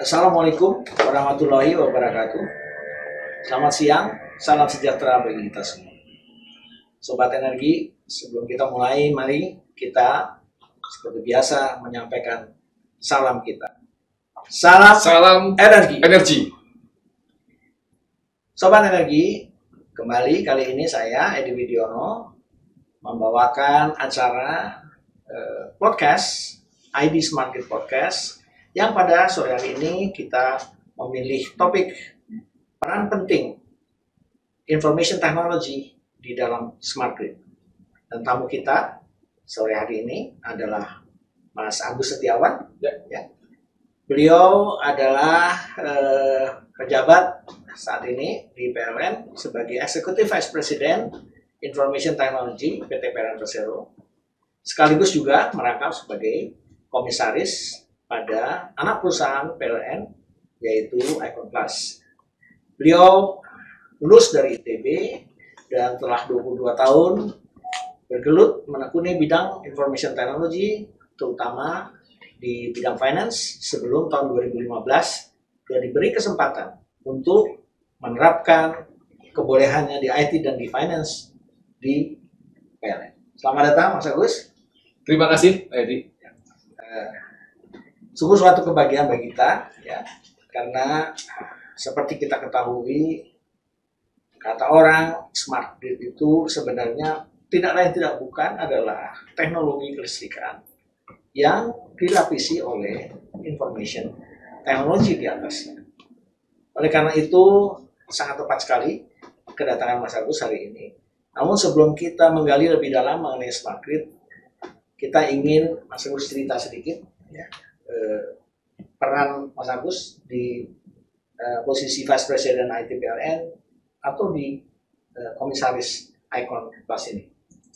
Assalamualaikum warahmatullahi wabarakatuh. Selamat siang, salam sejahtera bagi kita semua. Sobat Energi, sebelum kita mulai, mari kita seperti biasa menyampaikan salam kita. Salam energi. Sobat Energi, kembali kali ini saya, Edi Widiono, membawakan acara podcast, ID Smart Grid Podcast, yang pada sore hari ini kita memilih topik peran penting information technology di dalam smart grid. Dan tamu kita sore hari ini adalah Mas Agus Setiawan. Ya. Beliau adalah pejabat saat ini di PLN sebagai Executive Vice President Information Technology PT PLN Persero, sekaligus juga merangkap sebagai komisaris pada anak perusahaan PLN yaitu Icon Plus. Beliau lulus dari ITB dan telah 22 tahun bergelut menekuni bidang information technology, terutama di bidang finance sebelum tahun 2015 dia diberi kesempatan untuk menerapkan kebolehannya di IT dan di finance di PLN. Selamat datang Mas Agus. Terima kasih, Pak Edi. Sungguh suatu kebahagiaan bagi kita, ya, karena seperti kita ketahui, kata orang smart grid itu sebenarnya tidak lain tidak bukan adalah teknologi kelistrikan yang dilapisi oleh information teknologi di atasnya. Oleh karena itu sangat tepat sekali kedatangan Mas Agus hari ini. Namun sebelum kita menggali lebih dalam mengenai smart grid, kita ingin Mas Agus cerita sedikit, ya, peran Mas Agus di posisi Vice President IT PLN atau di komisaris Icon Plus ini.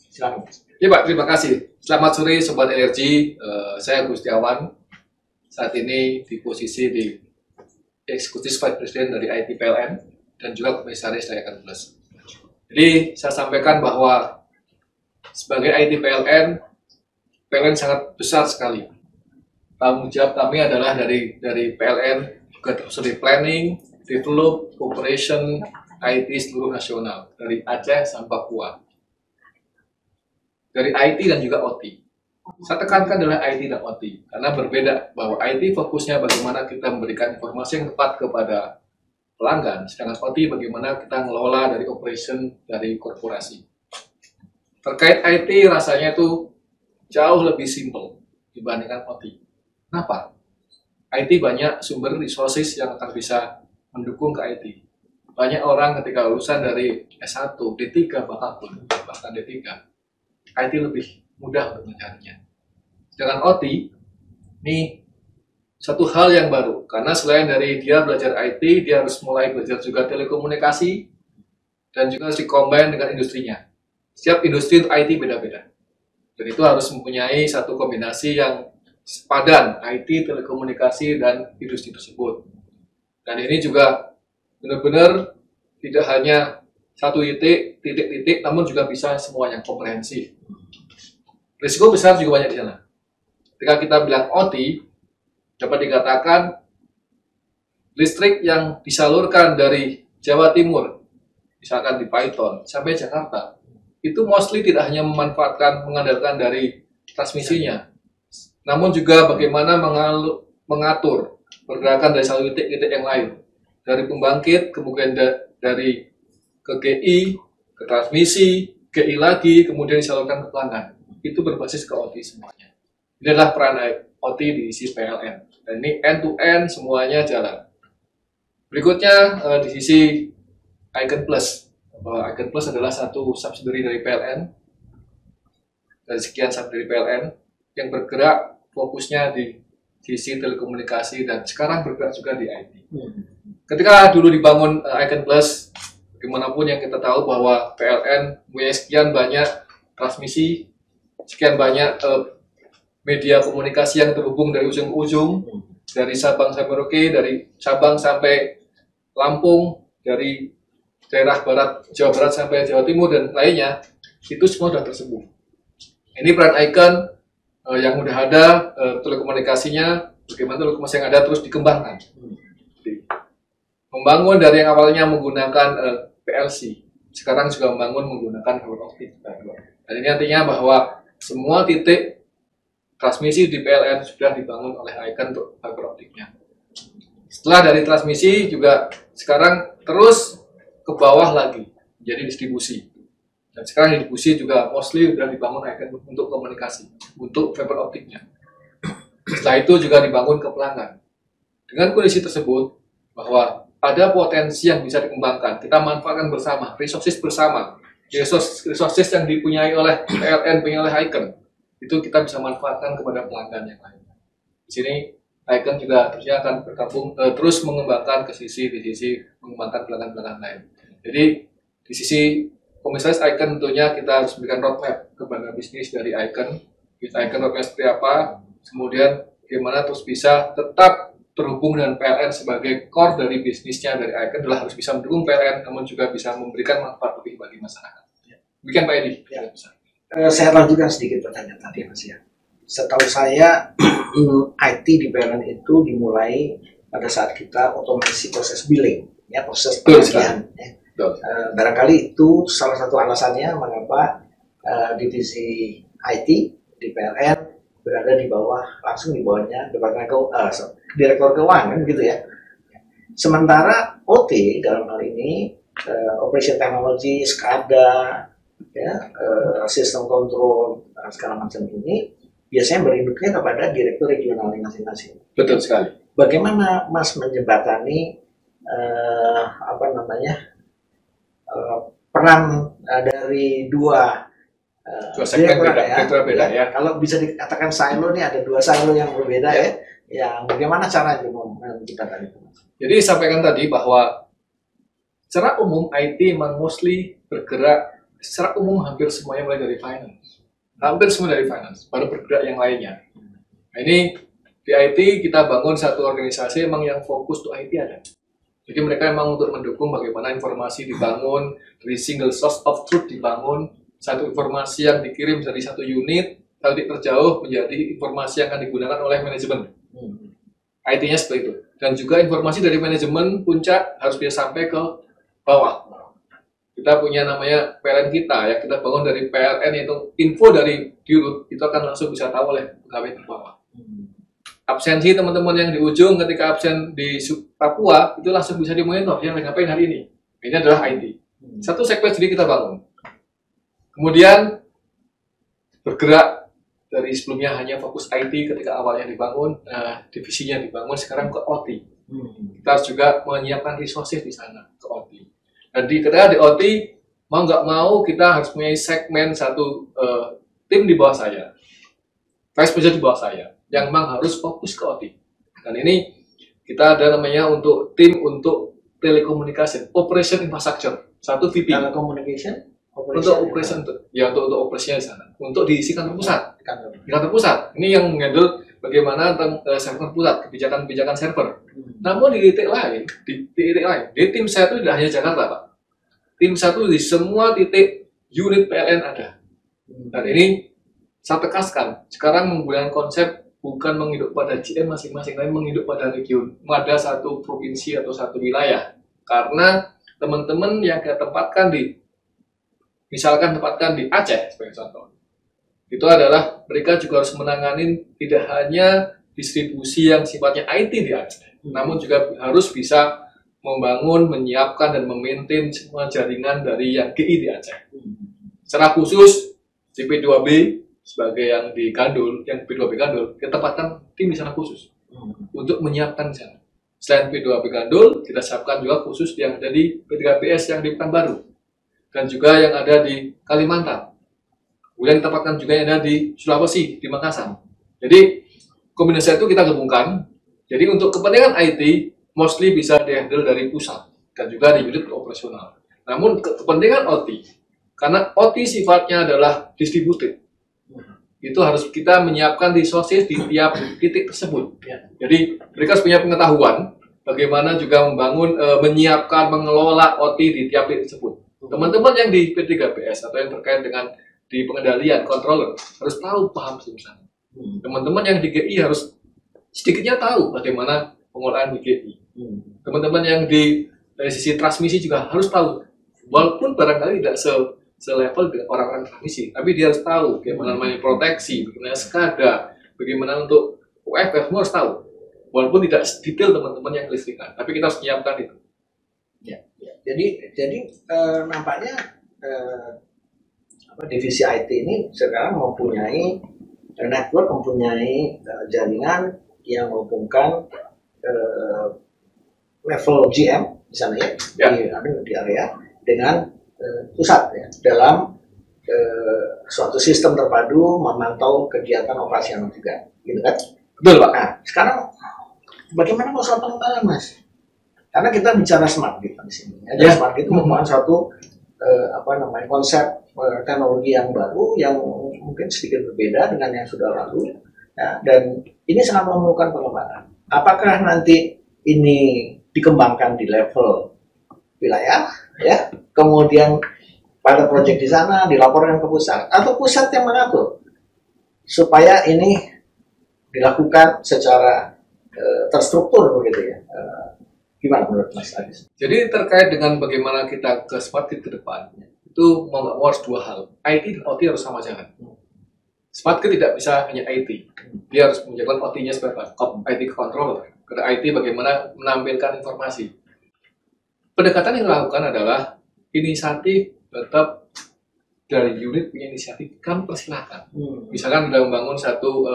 Silakan. Ya Pak, terima kasih. Selamat sore Sobat Energi. Saya Agus Setiawan. Saat ini di posisi di Executive Vice President dari IT PLN dan juga komisaris dari Icon Plus. Jadi saya sampaikan bahwa sebagai IT PLN sangat besar sekali. Tanggung jawab kami adalah dari PLN juga terus di planning, develop, operation, IT seluruh nasional dari Aceh sampai Papua. Dari IT dan juga OT. Saya tekankan adalah IT dan OT karena berbeda bahwa IT fokusnya bagaimana kita memberikan informasi yang tepat kepada pelanggan, sedangkan OT bagaimana kita ngelola dari operation dari korporasi. Terkait IT rasanya itu jauh lebih simple dibandingkan OT. Kenapa? IT banyak sumber resources yang akan bisa mendukung ke IT. Banyak orang ketika lulusan dari S1, D3 bahkan D3, IT lebih mudah untuk mencarinya. Sedangkan OT, ini satu hal yang baru. Karena selain dari dia belajar IT, dia harus mulai belajar juga telekomunikasi, dan juga harus dikombin dengan industrinya. Setiap industri untuk IT beda-beda. Dan itu harus mempunyai satu kombinasi yang sepadan, IT, telekomunikasi, dan industri tersebut. Dan ini juga benar-benar tidak hanya satu titik, namun juga bisa semua yang komprehensif. Risiko besar juga banyak di sana. Ketika kita bilang OT, dapat dikatakan listrik yang disalurkan dari Jawa Timur, misalkan di Python, sampai Jakarta, itu mostly tidak hanya mengandalkan dari transmisinya, namun juga bagaimana mengatur pergerakan dari satu titik yang lain. Dari pembangkit, kemudian dari ke GI, ke transmisi, GI lagi, kemudian disalurkan ke pelanggan. Itu berbasis ke OT semuanya. Ini adalah peran OT di sisi PLN. Dan ini end-to-end semuanya jalan. Berikutnya di sisi Icon Plus. Icon Plus adalah satu subsidiary dari PLN. Dari sekian subsidiary PLN yang bergerak fokusnya di sisi telekomunikasi dan sekarang bergerak juga di IT. Ketika dulu dibangun Icon Plus, bagaimanapun yang kita tahu bahwa PLN punya sekian banyak transmisi, sekian banyak media komunikasi yang terhubung dari ujung ke ujung, dari Sabang sampai Merauke, dari Sabang sampai Lampung, dari daerah barat Jawa Barat sampai Jawa Timur dan lainnya, itu semua sudah terhubung. Ini peran Icon yang udah ada telekomunikasinya bagaimana telekomunikasi yang ada terus dikembangkan. Membangun dari yang awalnya menggunakan PLC, sekarang juga membangun menggunakan fiber optik. Dan ini artinya bahwa semua titik transmisi di PLN sudah dibangun oleh Icon untuk fiber optiknya. Setelah dari transmisi juga sekarang terus ke bawah lagi, jadi distribusi. Dan sekarang distribusi juga mostly sudah dibangun Icon untuk komunikasi, untuk fiber optiknya. Setelah itu juga dibangun ke pelanggan. Dengan kondisi tersebut, bahwa ada potensi yang bisa dikembangkan, kita manfaatkan bersama, resources bersama, resources yang dipunyai oleh PLN, punya oleh Icon, itu kita bisa manfaatkan kepada pelanggan yang lain. Di sini Icon juga terusnya akan bergabung terus mengembangkan di sisi mengembangkan pelanggan-pelanggan lain. Jadi di sisi komisaris Icon tentunya kita harus memberikan roadmap kepada bisnis dari Icon. Icon roadmap seperti apa, kemudian bagaimana terus bisa tetap terhubung dengan PLN sebagai core dari bisnisnya dari Icon adalah harus bisa mendukung PLN, namun juga bisa memberikan manfaat lebih bagi masyarakat. Demikian Pak Edi. Ya. Saya lanjutkan sedikit pertanyaan tadi Mas ya. Setahu saya IT di PLN itu dimulai pada saat kita otomasi proses billing, ya proses penagihan. Ya. Barangkali itu salah satu alasannya mengapa divisi IT di PLN berada di bawah, langsung di bawahnya Direktur Keuangan gitu ya. Sementara OT dalam hal ini Operation Technology, SCADA, ya, sistem kontrol segala macam ini biasanya berinduknya kepada direktur regional masing-masing. Betul sekali. Bagaimana Mas menjembatani peran dari dua segmen beda ya. Kalau bisa dikatakan silo nih, ada dua silo yang berbeda ya. Yang bagaimana cara itu kita tadi? Jadi sampaikan tadi bahwa secara umum IT memang mostly bergerak secara umum hampir semuanya mulai dari finance. Hampir semua dari finance, baru bergerak yang lainnya. Nah, ini di IT kita bangun satu organisasi memang yang fokus untuk IT ada. Jadi mereka memang untuk mendukung bagaimana informasi dibangun, dari single source of truth dibangun, satu informasi yang dikirim dari satu unit, titik terjauh menjadi informasi yang akan digunakan oleh manajemen. IT-nya seperti itu. Dan juga informasi dari manajemen puncak harus bisa sampai ke bawah. Kita punya namanya PLN kita, ya kita bangun dari PLN, yaitu info dari dirut, itu akan langsung bisa tahu oleh pegawai di bawah. Absensi teman-teman yang di ujung ketika absen di Papua, itu langsung bisa dimonitor, yang ngapain hari ini. Ini adalah IT. Satu segmen sendiri kita bangun. Kemudian bergerak dari sebelumnya hanya fokus IT ketika awalnya dibangun, divisinya dibangun, sekarang ke OT. Kita harus juga menyiapkan resources di sana, ke OT. Dan ketika di OT, mau nggak mau kita harus punya segmen satu tim di bawah saya, vice president di bawah saya, yang memang harus fokus ke OT. Dan ini kita ada namanya untuk tim untuk telekomunikasi, operation infrastructure, satu VP. Telecommunication? Untuk operation, ya untuk operasinya di sana, untuk diisi kantor pusat. Di kantor pusat, ini yang menghandle bagaimana tentang server pusat, kebijakan-kebijakan server. Namun di titik lain, di tim saya itu tidak hanya Jakarta, Pak. Tim satu di semua titik unit PLN ada. Dan ini saya tegaskan, sekarang menggunakan konsep bukan menghidup pada GM masing-masing, tapi menghidup pada region, pada satu provinsi atau satu wilayah. Karena teman-teman yang kita tempatkan misalkan tempatkan di Aceh sebagai contoh, itu adalah mereka juga harus menangani tidak hanya distribusi yang sifatnya IT di Aceh, namun juga harus bisa membangun, menyiapkan, dan memaintain semua jaringan dari yang GI di Aceh. Secara khusus, CP2B sebagai yang di Gandul, yang P2B Gandul, kita tempatkan tim di sana khusus untuk menyiapkan di sana. Selain P2B Gandul, kita siapkan juga khusus yang ada di P3PS yang di Pekanbaru, dan juga yang ada di Kalimantan. Kemudian kita tempatkan juga yang ada di Sulawesi, di Makassar. Jadi, kombinasi itu kita gabungkan. Jadi, untuk kepentingan IT, mostly bisa di-handle dari pusat dan juga di unit operasional. Namun kepentingan OT, karena OT sifatnya adalah distributed, itu harus kita menyiapkan resources di tiap titik tersebut. Jadi mereka harus punya pengetahuan bagaimana juga membangun, menyiapkan, mengelola OT di tiap titik tersebut. Teman-teman yang di P3PS atau yang terkait dengan di pengendalian, controller, harus tahu, paham di sana. Teman-teman yang di GI harus sedikitnya tahu bagaimana pengolahan BGI. Teman-teman yang dari sisi transmisi juga harus tahu, walaupun barangkali tidak selevel dengan orang-orang transmisi, tapi dia harus tahu bagaimana namanya proteksi, bagaimana SCADA, bagaimana untuk UFF, semua harus tahu. Walaupun tidak detail teman-teman yang kelistrikan, tapi kita harus menyiapkan itu. Ya. Jadi nampaknya divisi IT ini sekarang mempunyai network, mempunyai jaringan yang menghubungkan level GM di sana ya. Di area dengan pusat ya, dalam suatu sistem terpadu memantau kegiatan operasional juga, gitu kan? Betul, Pak. Nah, sekarang bagaimana masalah pengembangan, Mas? Karena kita bicara smart grid di sini. Ya. Smart grid merupakan suatu konsep teknologi yang baru yang mungkin sedikit berbeda dengan yang sudah lalu. Ya, dan ini sangat memerlukan pengembangan. Apakah nanti ini dikembangkan di level wilayah, ya, kemudian pada proyek di sana dilaporkan ke pusat, atau pusat yang mengatur supaya ini dilakukan secara terstruktur begitu ya? Gimana menurut Mas Adis? Jadi terkait dengan bagaimana kita ke smart grid ke depan, itu mau nggak mau harus dua hal, IT dan OT harus sama jalan. Smart grid tidak bisa hanya IT, dia harus menjalankan OT-nya sebagai IT controller. Karena IT bagaimana menampilkan informasi. Pendekatan yang dilakukan adalah inisiatif tetap dari unit punya inisiatif, kami persilahkan. Misalkan sudah membangun satu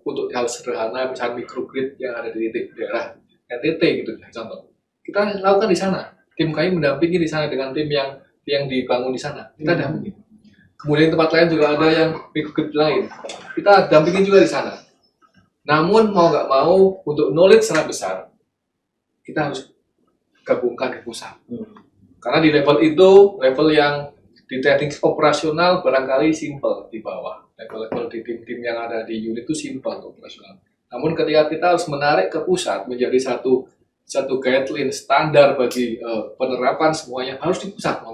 untuk hal sederhana, misalnya microgrid yang ada di titik daerah NTT gitu, contoh. Kita lakukan di sana. Tim kami mendampingi di sana dengan tim yang dibangun di sana. Kita dampingi. Kemudian tempat lain juga ada yang microgrid lain. Kita dampingi juga di sana. Namun mau nggak mau untuk knowledge sangat besar, kita harus gabungkan di pusat. Karena di level itu, level yang di teknik operasional barangkali simple di bawah. Level-level di tim-tim yang ada di unit itu simple operasional. Namun ketika kita harus menarik ke pusat menjadi satu guideline standar bagi penerapan semuanya harus di pusat.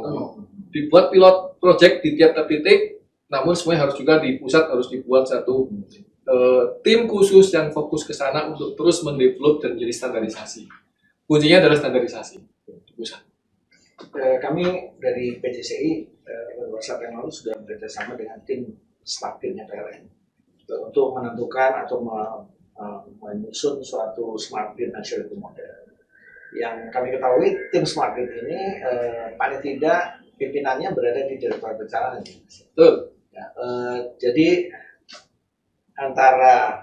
Dibuat pilot project di tiap titik, namun semuanya harus juga di pusat harus dibuat satu tim khusus yang fokus ke sana untuk terus mendevelop dan menjadi standarisasi. Kuncinya adalah standarisasi di pusat. Kami dari PJCI beberapa saat yang lalu sudah bekerjasama dengan tim smart grid-nya PLN untuk menentukan atau menyusun suatu smart grid maturity model. Yang kami ketahui tim smart grid ini paling tidak pimpinannya berada di Direktorat Perencanaan. Betul. Ya, jadi antara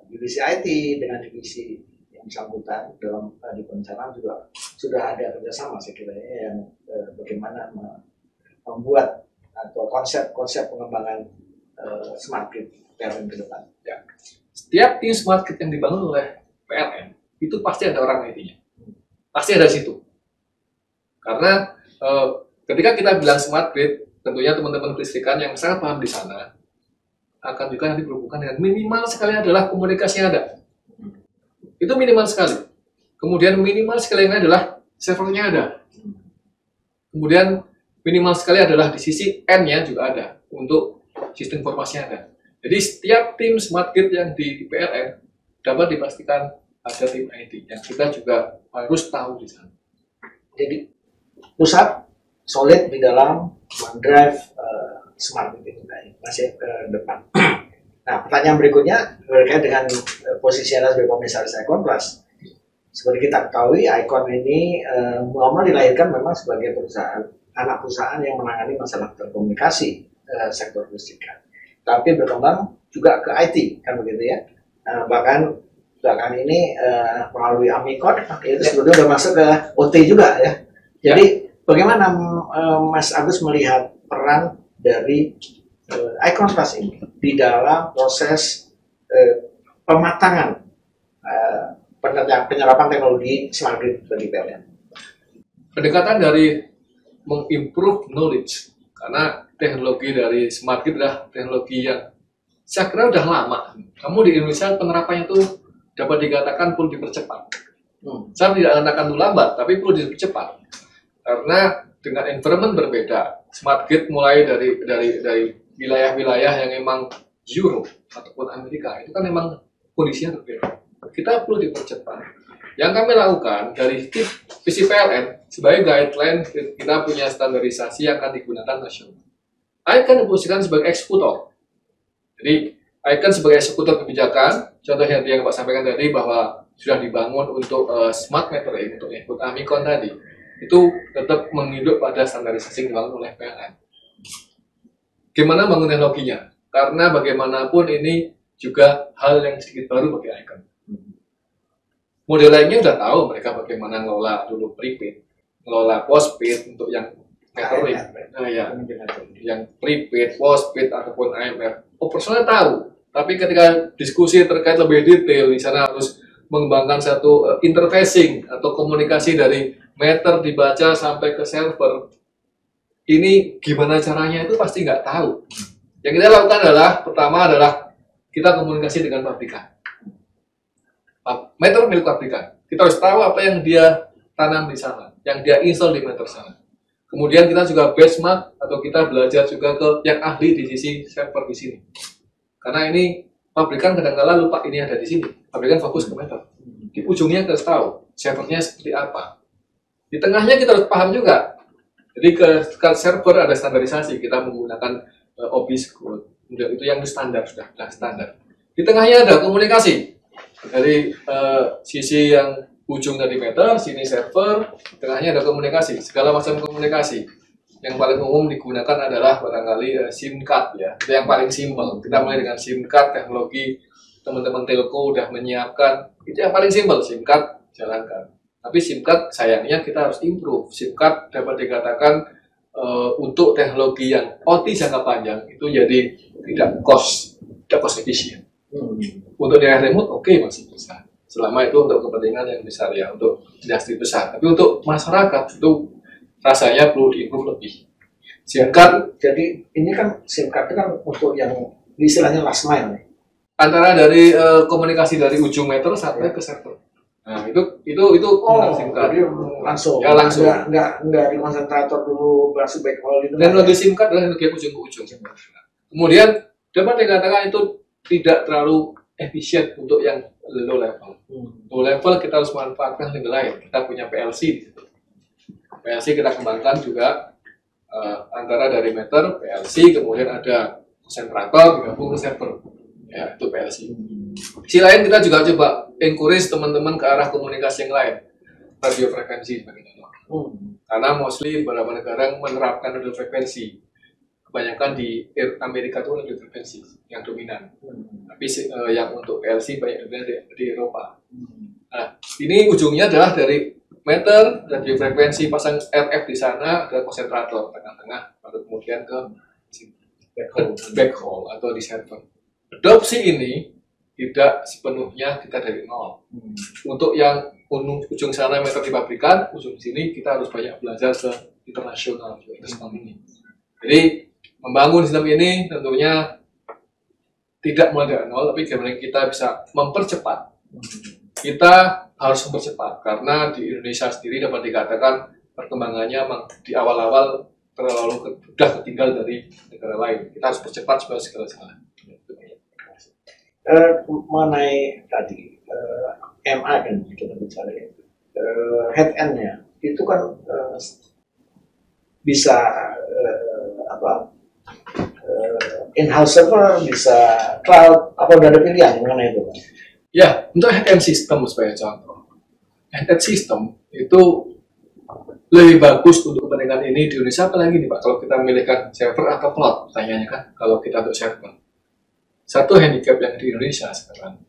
divisi IT dengan divisi yang bersangkutan dalam di perencanaan juga sudah ada kerjasama saya kira ya, yang bagaimana membuat atau konsep pengembangan smart grid PLN ke depan. Ya. Setiap tim smart grid yang dibangun oleh PLN itu pasti ada orang IT-nya, pasti ada di situ. Karena ketika kita bilang smart grid, tentunya teman-teman kelistrikan yang sangat paham di sana akan juga nanti berhubungan dengan minimal sekali adalah komunikasi yang ada. Itu minimal sekali. Kemudian minimal sekali yang adalah servernya ada. Kemudian minimal sekali adalah di sisi N-nya juga ada untuk sistem informasinya ada. Jadi setiap tim smart grid yang di PLN dapat dipastikan ada tim IT yang kita juga harus tahu di sana. Jadi pusat solid di dalam mendrive smart grid masih ke depan. Nah, pertanyaan berikutnya berkait dengan posisi Anda sebagai komisaris Icon Plus. Seperti kita ketahui, Icon ini mula-mula dilahirkan memang sebagai anak perusahaan yang menangani masalah telekomunikasi sektor kelistrikan. Tapi berkembang juga ke IT, kan begitu ya. Bahkan ini melalui Amikon, itu sebetulnya sudah masuk ke OT juga ya. Jadi bagaimana Mas Agus melihat peran dari Icon Plus ini di dalam proses pematangan penyerapan teknologi smart grid bagi PLN? Pendekatan dari mengimprove knowledge, karena teknologi dari smart grid adalah teknologi yang saya kira udah lama. Kamu di Indonesia penerapannya itu dapat dikatakan perlu dipercepat. Saya tidak mengatakan itu lambat, tapi perlu dipercepat. Karena dengan environment berbeda, smart grid mulai dari wilayah-wilayah yang memang Europe ataupun Amerika itu kan memang kondisinya berbeda. kita perlu dipercepat. Yang kami lakukan dari visi PLN sebagai guideline, kita punya standarisasi yang akan digunakan nasional. ICON diposisikan sebagai eksekutor. Jadi ICON sebagai eksekutor kebijakan, contohnya yang Pak sampaikan tadi bahwa sudah dibangun untuk smart metering, untuk input Amikon tadi, itu tetap menginduk pada standarisasi yang dibangun oleh PLN. Gimana bangun teknologinya? Karena bagaimanapun ini juga hal yang sedikit baru bagi ICON. Model lainnya udah tahu mereka bagaimana ngelola dulu prepaid, ngelola postpaid untuk yang metering, yang prepaid, postpaid ataupun AMR. Operasionalnya tahu, tapi ketika diskusi terkait lebih detail, di sana harus mengembangkan satu interfacing atau komunikasi dari meter dibaca sampai ke server. Ini gimana caranya itu pasti nggak tahu. Yang kita lakukan adalah, pertama adalah kita komunikasi dengan pabrikan. Meter milik pabrikan. Kita harus tahu apa yang dia tanam di sana, yang dia install di meter sana. Kemudian kita juga benchmark atau kita belajar juga ke yang ahli di sisi server di sini. Karena ini pabrikan kadang-kala lupa ini ada di sini. Pabrikan fokus ke meter. Di ujungnya kita harus tahu servernya seperti apa. Di tengahnya kita harus paham juga. Jadi ke server ada standarisasi. Kita menggunakan OBIS code. Itu yang standar sudah standar. Di tengahnya ada komunikasi. Dari sisi yang ujung dari meter, sini server, tengahnya ada komunikasi, segala macam komunikasi. Yang paling umum digunakan adalah barangkali SIM card ya, itu yang paling simpel. Kita mulai dengan SIM card, teknologi teman-teman telco udah menyiapkan, itu yang paling simpel, SIM card jalankan. Tapi SIM card sayangnya kita harus improve. SIM card dapat dikatakan untuk teknologi yang OT jangka panjang itu jadi tidak cost efisien. Untuk daerah remote masih bisa, selama itu untuk kepentingan yang besar ya, untuk industri besar. Tapi untuk masyarakat itu rasanya perlu diimprove lebih. SIM card, jadi ini kan SIM card itu kan untuk yang istilahnya last mile nih. Antara dari komunikasi dari ujung meter sampai ke server. Nah itu SIM card. Jadi langsung. Ya langsung. Nggak di konsentrator dulu langsung backhaul itu. Dan lagi SIM card adalah energi ujung ke ujung. Kemudian dapat dikatakan itu tidak terlalu efisien untuk yang low level. Low level kita harus manfaatkan yang lain. Kita punya PLC di situ. PLC kita kembangkan juga antara dari meter, PLC, kemudian ada konsentrator digabung ke server. Ya, itu PLC. Sisi lain kita juga coba encourage teman-teman ke arah komunikasi yang lain. Radio frekuensi sebagai contoh. Karena mostly beberapa negara menerapkan radio frekuensi. Kebanyakan di Amerika itu radio frekuensi yang dominan. Tapi yang untuk PLC banyak dominan di Eropa. Nah, ini ujungnya adalah dari meter, radio frekuensi, pasang RF di sana, ada konsentrator tengah-tengah, baru kemudian ke backhaul atau di server. Adopsi ini tidak sepenuhnya kita dari nol. Untuk yang ujung sana meter di pabrikan, ujung sini kita harus banyak belajar ke internasional ini. Jadi membangun sistem ini tentunya tidak mulai dari nol, tapi bagaimana kita bisa mempercepat. Kita harus mempercepat karena di Indonesia sendiri dapat dikatakan perkembangannya di awal-awal terlalu sudah ketinggal dari negara lain. Kita harus percepat supaya segala jalan. Mengenai tadi MA kan kita bicara head end-nya itu kan bisa in-house server, bisa cloud, apa udah ada pilihan mengenai itu? Ya, untuk head-end system sebagai contoh. Head-end system itu lebih bagus untuk kepentingan ini di Indonesia, apalagi nih Pak, kalau kita memilihkan server atau cloud, pertanyaannya kan, kalau kita untuk server. Satu handicap yang di Indonesia sekarang,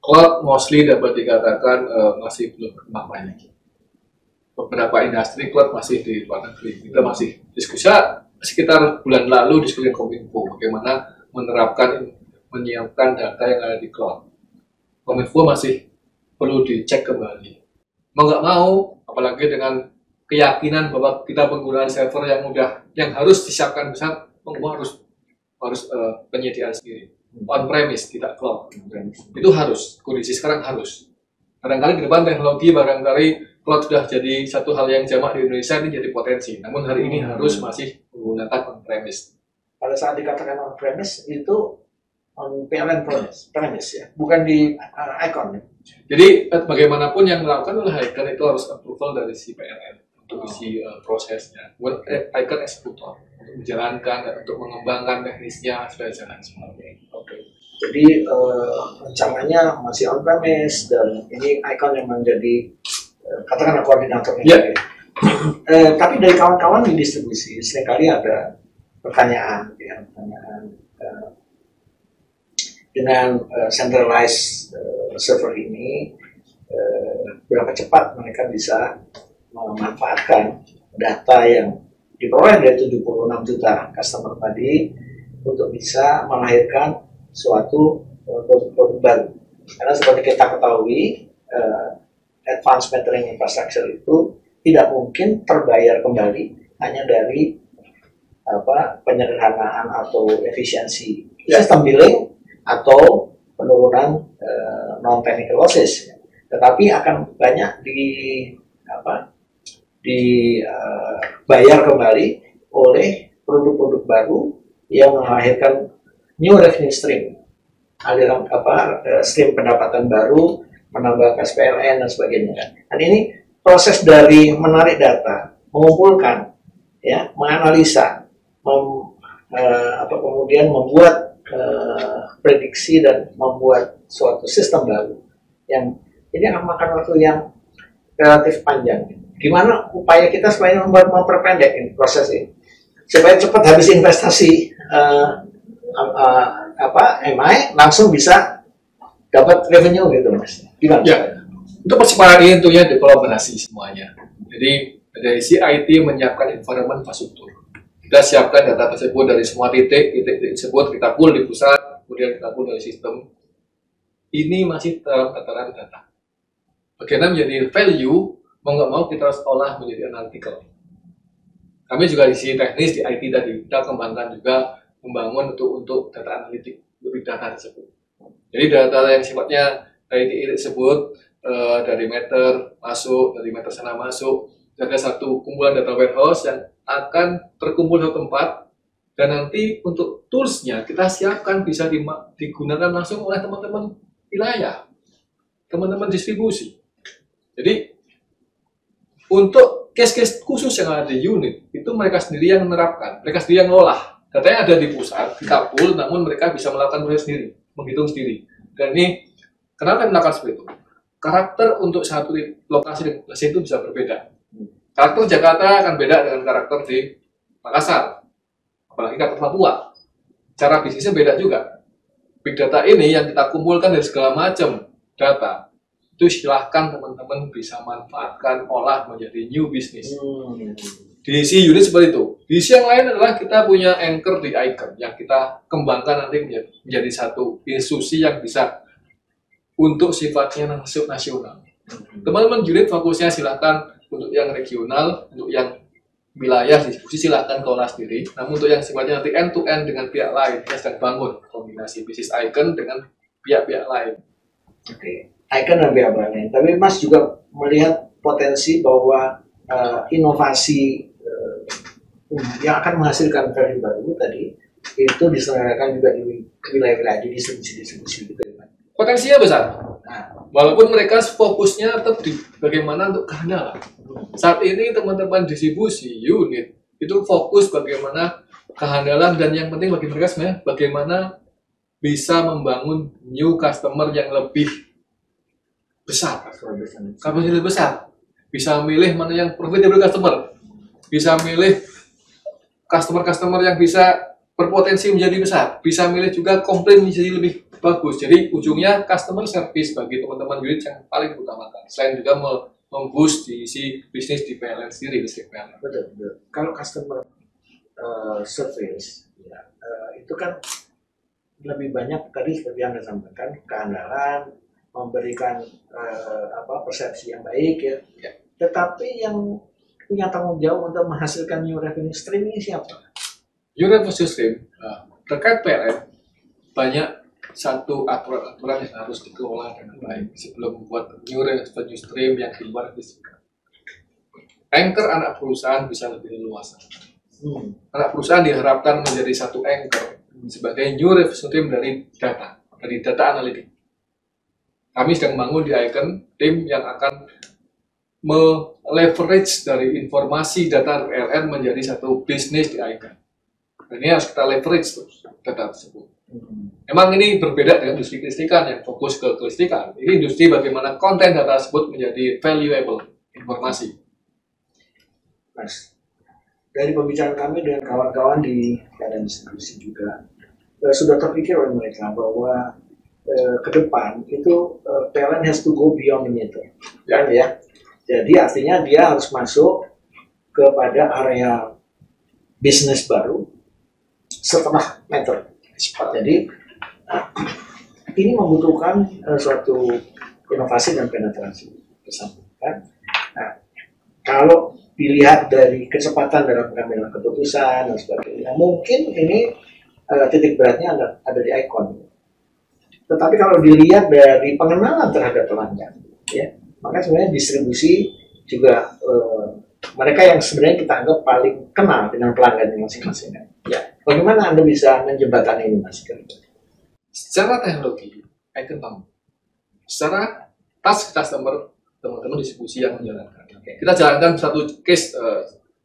cloud mostly dapat dikatakan masih belum berkembang banyak. Beberapa industri cloud masih di luar negeri. Kita masih diskusi sekitar bulan lalu diskusi Kominfo bagaimana menyiapkan data yang ada di cloud. Kominfo masih perlu dicek kembali. Mau nggak mau, apalagi dengan keyakinan bahwa kita penggunaan server yang harus disiapkan besar, harus penyediaan sendiri. On-premise, tidak cloud. Itu harus, kondisi sekarang harus. Kadang-kadang di depan teknologi barangkali cloud sudah jadi satu hal yang jamak di Indonesia, ini jadi potensi. Namun hari ini harus masih menggunakan on-premise. Pada saat dikatakan on-premise itu on PLN premise ya, bukan di Icon. Jadi bagaimanapun yang melakukan oleh Icon itu harus approval dari si PLN untuk isi prosesnya. Buat Icon eksekutor untuk menjalankan, untuk mengembangkan teknisnya sudah jalan semua. Oke. Jadi rencananya masih on premise dan ini Icon yang menjadi katakanlah koordinatornya. Yeah. Tapi dari kawan-kawan di distribusi seringkali ada pertanyaan dengan centralized server ini berapa cepat mereka bisa memanfaatkan data yang diperoleh dari 76 juta customer tadi untuk bisa melahirkan suatu produk-produk baru. Karena seperti kita ketahui, advanced metering infrastructure itu tidak mungkin terbayar kembali hanya dari penyederhanaan atau efisiensi sistem billing atau penurunan non-technical losses, tetapi akan banyak dibayar kembali oleh produk-produk baru yang melahirkan new revenue stream, aliran stream pendapatan baru, menambah kas PLN dan sebagainya. Dan ini proses dari menarik data, mengumpulkan, ya, menganalisa, kemudian membuat prediksi dan membuat suatu sistem baru yang ini akan makan waktu yang relatif panjang. Gimana upaya kita supaya memperpendek ini proses ini supaya cepat habis investasi MI langsung bisa dapat revenue gitu, Mas. Gimana? Ya, untuk percepatan ini tentunya dikolaborasi semuanya. Jadi dari si IT menyiapkan environment infrastruktur. Kita siapkan data tersebut dari semua titik tersebut kita pull di pusat, kemudian kita pull dari sistem. Ini masih dalam tataran data. Bagaimana menjadi value, mau nggak mau kita harus olah menjadi analytical. Kami juga di sisi teknis di IT tadi kita kembangkan juga membangun untuk data analitik, lebih data tersebut. Jadi data yang sifatnya IT tersebut dari meter masuk, dari meter sana masuk, ada satu kumpulan data warehouse yang akan terkumpul di tempat, dan nanti untuk toolsnya kita siapkan bisa digunakan langsung oleh teman-teman wilayah, teman-teman distribusi. Jadi untuk case-case khusus yang ada di unit itu mereka sendiri yang menerapkan, mereka sendiri yang ngolah. Datanya ada di pusat, di kapul, namun mereka bisa melakukan proses sendiri, menghitung sendiri. Dan ini kenapa melakukan seperti itu? Karakter untuk satu lokasi dan lokasi itu bisa berbeda. Karakter Jakarta akan beda dengan karakter di Makassar, apalagi karakter Papua. Cara bisnisnya beda juga. Big data ini yang kita kumpulkan dari segala macam data, itu silahkan teman-teman bisa manfaatkan, olah menjadi new business. Diisi unit seperti itu. Diisi yang lain adalah kita punya anchor di Icon yang kita kembangkan nanti menjadi satu institusi yang bisa untuk sifatnya nasional. Teman-teman unit fokusnya silahkan untuk yang regional, untuk yang wilayah distribusi silahkan kelola sendiri. Namun untuk yang sifatnya nanti end to end dengan pihak lain, kita sedang bangun kombinasi bisnis Icon dengan pihak-pihak lain. Oke, Icon dan pihak lain. Tapi Mas juga melihat potensi bahwa inovasi yang akan menghasilkan value baru tadi itu diselenggarakan juga di wilayah-wilayah di distribusi gitu ya. Potensinya besar. Nah, walaupun mereka fokusnya tetap di bagaimana untuk kehandalan. Saat ini teman-teman distribusi unit itu fokus bagaimana kehandalan, dan yang penting bagi mereka sebenarnya bagaimana bisa membangun new customer yang lebih besar, kapasitas besar. Bisa milih mana yang profitable customer, bisa milih customer yang bisa berpotensi menjadi besar, bisa milih juga komplain menjadi lebih bagus. Jadi ujungnya customer service bagi teman-teman unit yang paling utamakan. Selain juga memboost di si bisnis di PLN sendiri, listrik PLN. Betul. Kalau customer service, ya, itu kan lebih banyak tadi seperti yang Anda sampaikan, keandalan, memberikan persepsi yang baik ya. Tetapi yang punya tanggung jawab untuk menghasilkan new revenue stream ini siapa? New revenue stream terkait PLN banyak satu aturan yang harus dikelola dengan baik sebelum membuat new revenue stream yang di luar fisika. Anchor anak perusahaan bisa lebih luas. Anak perusahaan diharapkan menjadi satu anchor sebagai new revenue stream dari data analitik. Kami sedang membangun di Icon tim yang akan leverage dari informasi data PLN menjadi satu bisnis di Icon. Dan ini harus kita leverage terus data tersebut. Memang ini berbeda dengan industri kelistrikan yang fokus ke kelistrikan. Ini industri bagaimana konten data tersebut menjadi valuable informasi. Mas, dari pembicaraan kami dengan kawan-kawan di badan distribusi juga sudah terpikir oleh mereka bahwa ke depan itu PLN has to go beyond the meter, ya. Jadi artinya dia harus masuk kepada area bisnis baru setelah meter. Jadi ini membutuhkan suatu inovasi dan penetrasi bersama. Nah, kalau dilihat dari kecepatan dalam pengambilan keputusan dan sebagainya, mungkin ini titik beratnya ada di Icon. Tetapi kalau dilihat dari pengenalan terhadap pelanggan, ya, maka sebenarnya distribusi juga mereka yang sebenarnya kita anggap paling kenal dengan pelanggan masing-masing. Ya, bagaimana Anda bisa menjembatani ini, Mas? Secara teknologi, Icon tahu. Secara task customer, teman-teman distribusi yang menjalankan. Kita jalankan satu case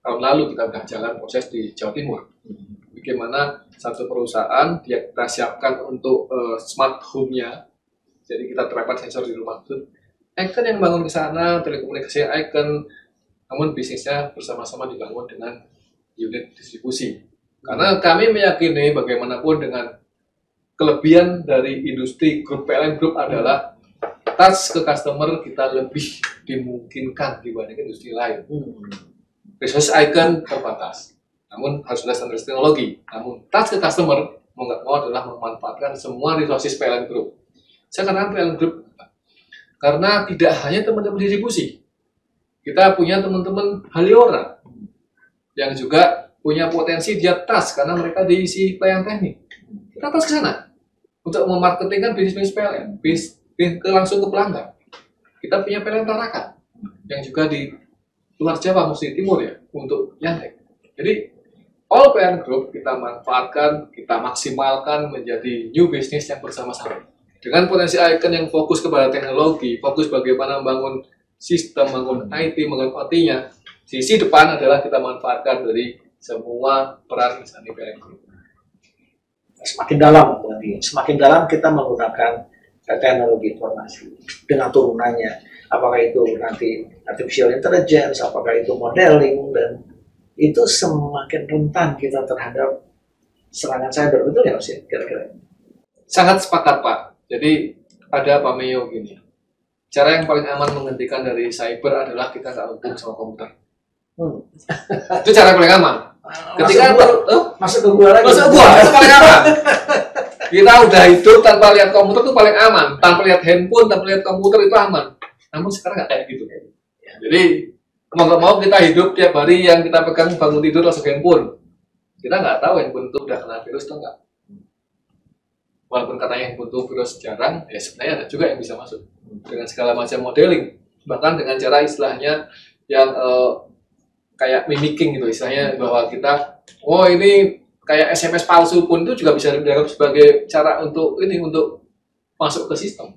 tahun lalu kita sudah jalan proses di Jawa Timur. Bagaimana satu perusahaan dia kita siapkan untuk smart home-nya, jadi kita terapkan sensor di rumah itu. Icon yang bangun ke sana, telekomunikasi Icon, namun bisnisnya bersama-sama dibangun dengan unit distribusi. Karena kami meyakini bagaimanapun dengan kelebihan dari industri grup PLN Group adalah touch ke customer kita lebih dimungkinkan dibanding industri lain. Resource Icon terbatas. Namun harus ada standar teknologi. Namun touch ke customer mau nggak mau adalah memanfaatkan semua resources PLN Group. Saya katakan PLN Group karena tidak hanya teman-teman distribusi, kita punya teman-teman Haliora yang juga punya potensi dia touch karena mereka diisi pelayan teknik. Kita touch ke sana untuk memarketingkan bisnis PLN, langsung ke pelanggan. Kita punya PLN Tarakan yang juga di luar Jawa, mesti timur ya, untuk Yantek. Jadi all PLN Group kita manfaatkan, kita maksimalkan menjadi new business yang bersama-sama. Dengan potensi Icon yang fokus kepada teknologi, fokus bagaimana membangun sistem, membangun IT, membangun OT-nya, sisi depan adalah kita manfaatkan dari semua peran misalnya PLN Group. Semakin dalam, semakin dalam kita menggunakan teknologi informasi dengan turunannya. Apakah itu nanti artificial intelligence, apakah itu modeling, dan itu semakin rentan kita terhadap serangan cyber, betul ya Mas? Kira-kira sangat sepakat Pak. Jadi ada Pak Meo gini, cara yang paling aman menghentikan dari cyber adalah kita nggak hubung sama komputer. Itu cara yang paling aman. Ketika masuk ke gua lagi, itu paling aman. Kita udah hidup tanpa lihat komputer itu paling aman, tanpa lihat handphone, tanpa lihat komputer itu aman. Namun sekarang nggak kayak gitu. Jadi mau nggak mau kita hidup tiap hari yang kita pegang bangun tidur langsung handphone. Kita nggak tahu handphone itu udah kena virus atau enggak. Walaupun katanya handphone itu virus jarang, ya sebenarnya ada juga yang bisa masuk dengan segala macam modeling, bahkan dengan cara istilahnya yang kayak mimicking gitu, istilahnya bahwa kita, oh ini kayak SMS palsu pun itu juga bisa dianggap sebagai cara untuk masuk ke sistem.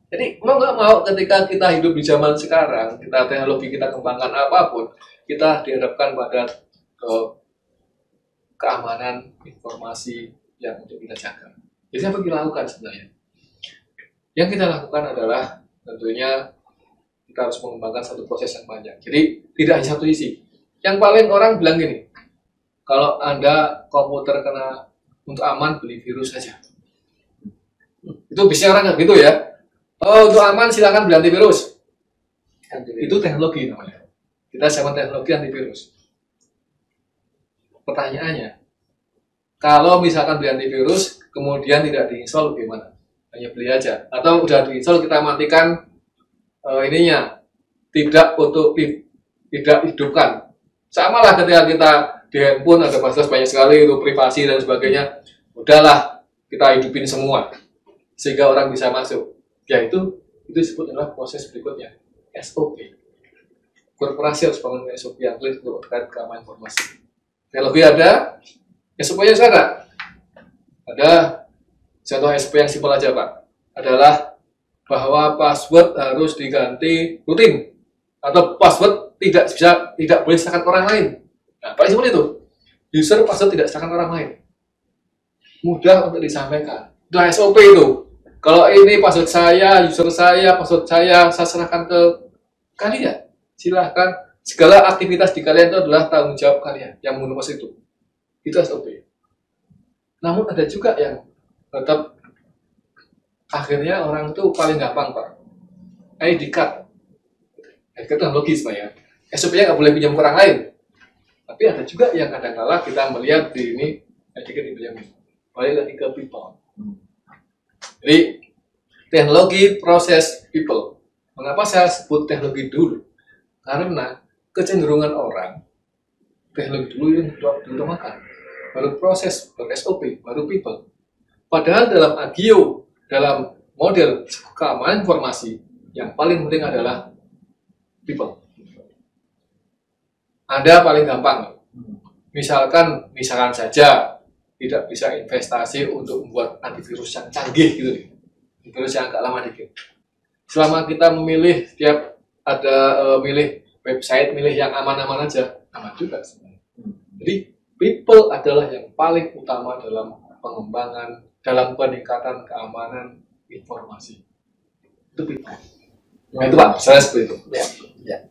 Jadi mau nggak mau ketika kita hidup di zaman sekarang, kita teknologi kita kembangkan apapun, kita dihadapkan pada keamanan informasi yang untuk kita jaga. Jadi apa kita lakukan sebenarnya? Yang kita lakukan adalah tentunya kita harus mengembangkan satu proses yang panjang. Jadi tidak hanya satu sisi. Yang paling orang bilang gini, kalau Anda komputer kena untuk aman beli virus saja. Itu biasanya orang nggak gitu ya. Oh, untuk aman silakan beli antivirus. Itu teknologi namanya. Kita sama teknologi antivirus. Pertanyaannya, kalau misalkan beli antivirus kemudian tidak diinstal gimana? Hanya beli aja. Atau udah diinstal kita matikan ininya, tidak hidupkan. Sama lah ketika kita di handphone ada fasilitas banyak sekali itu privasi dan sebagainya. Udahlah kita hidupin semua sehingga orang bisa masuk. Ya itu disebut adalah proses berikutnya, SOP. Korporasi harus bangun SOP yang clear untuk terkait keamanan informasi. Teknologi ada, SOP-nya sudah ada. Ada contoh SP yang simpel aja Pak, adalah bahwa password harus diganti rutin atau password tidak boleh diserahkan orang lain. Nah, paling simpel itu, user password tidak diserahkan orang lain. Mudah untuk disampaikan. Itu SOP itu. Kalau ini password saya, user saya, password saya serahkan ke kalian. Silahkan. Segala aktivitas di kalian itu adalah tanggung jawab kalian yang mengurus itu. Itu SOP. Namun ada juga yang tetap akhirnya orang itu paling gampang Pak. ID card. ID card itu logis Pak ya. SOP-nya nggak boleh pinjam ke orang lain. Tapi ada juga yang kadang-kala kita melihat di ini ID card dipinjam. Balik lagi ke people. Jadi teknologi proses people. Mengapa saya sebut teknologi dulu? Karena kecenderungan orang teknologi dulu yang diutamakan, baru proses, baru SOP, baru people. Padahal dalam agio, dalam model keamanan informasi, yang paling penting adalah people. Ada paling gampang. Misalkan saja tidak bisa investasi untuk membuat antivirus yang canggih gitu nih. Antivirus yang agak lama dikit. Selama kita memilih setiap ada milih website, milih yang aman-aman aja, aman juga sebenarnya. Jadi people adalah yang paling utama dalam pengembangan, dalam peningkatan keamanan informasi. Itu people. Nah, itu Pak, saya seperti itu. Ya.